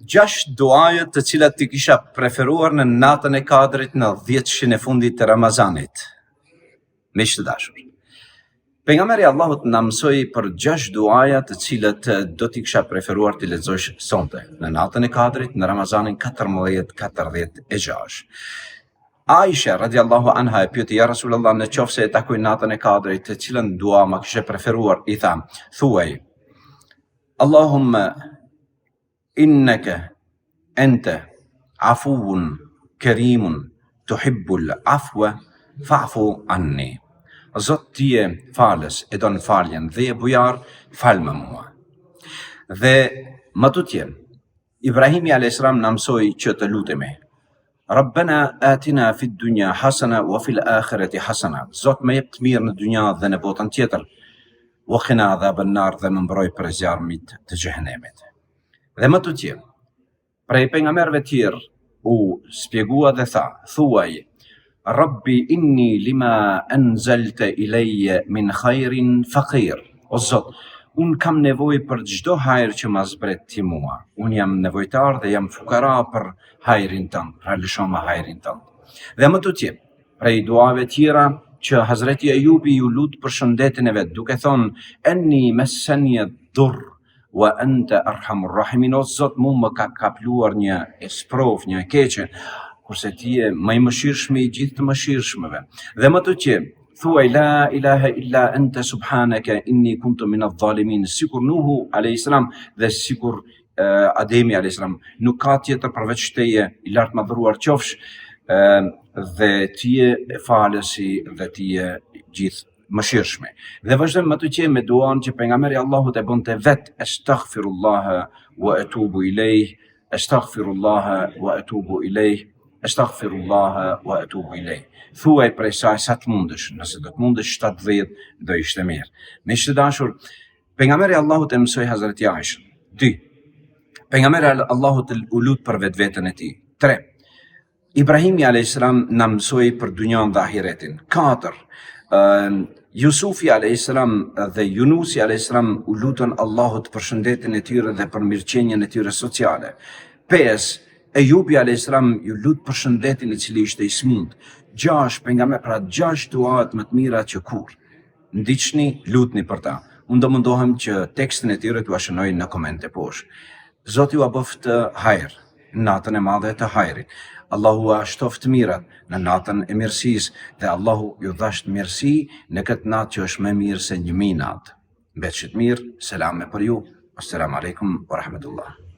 6 duajet të cilat ti kisha preferuar në natën e Kadrit në 10 e fundit të Ramazanit. Miq të dashur, pejgamberi Allahut na mësoi për 6 duaja të cilat do t'i kisha preferuar t'i lexosh sonte në natën e Kadrit në Ramazanin 14-46. Aisha radiallahu anha e pyeti, ja Rasulullah, në qoftë se e takoj natën e Kadrit, të cilën dua ma kishe preferuar? I tha, thuaj, Allahumma innaka anta afuun kerimun tuhibbul afwa fa'fu anni. Zot, ti je falës, e don faljen dhe e bujar, fal më mua. Dhe më tutje, Ibrahimi a.s. na mësoi që të lutemi, Rabbana atina fid dunya hasana wa fil akhirati hasana. Zot, më jep të mirë në dynja dhe në botën tjetër. Wa qina adhaban nar, dhe më mbroj për zjarmit të xhehenemit. Dhe më tutje, prej pejgamberëve tjerë u spjegua dhe tha, thuaj, Rabbi inni lima anzalta ilayya min khairin faqir. O Zot, unë kam nevojë për çdo hajër që ma zbret ti mua. Unë jam nevojtar dhe jam fukara për hajrin tënd, pra lëshoma hajrin tënd. Dhe më tutje, prej duave tjera që Hazreti Ajubi ju lut për shëndetin e vet, duke thonë, enni messani ad-durr wa anta arhamur rahimin. O Zot, mu më ka kapluar një sprov, një keqe, kurse ti je më i mëshirshëm i gjithë të mëshirshmëve. Dhe më tutje, thuaj, la ilaha illa anta subhanaka inni kuntu min adh-dhalimin. Sikur Nuhu a.s. dhe sikur Ademi a.s. nuk ka tjetër përveç teje, i lartë madhëruar qofsh, dhe ti je falësi dhe ti je gjithë mëshirshme. Dhe vazhdojmë më tutje me duan që pejgamberi Allahut e bonte vet, astaghfirullah wa atubu ilayh, astaghfirullah wa atubu ilayh, astaghfirullah wa atubu ilayh. Thuaj prej saj sa të mundesh, nëse do të mundesh 7-10 do ishte mirë. Miq të dashur, pejgamberi Allahut e mësoi Hazreti Aishën. 2. Pejgamberi Allahut u lut për vetveten e tij. 3. Ibrahimi a.s. na mësoi për dunjan dhe ahiretin. 4. Jusufi a.s. dhe Yunusi a.s. u lutën Allahut për shëndetin e tyre dhe për mirëqenien e tyre sociale. 5. Ejubi a.s. ju lut për shëndetin i cili ishte i smund. 6. Pejgamberi, pra 6 duat më të mira që kur. Ndiqni, lutni për ta. Unë do mundohem që tekstin e tyre t'u shënoj në komente poshtë. Zoti ju aboft hajër, natën e madhe të hajrit. Allahu a shtoft mirat në natën e mirësisë, dhe Allahu ju dhasht mirësi në këtë natë që është më mirë se 1000 natë. Mbetshit mirë, selam për ju. Assalamu alaikum wa rahmatullah.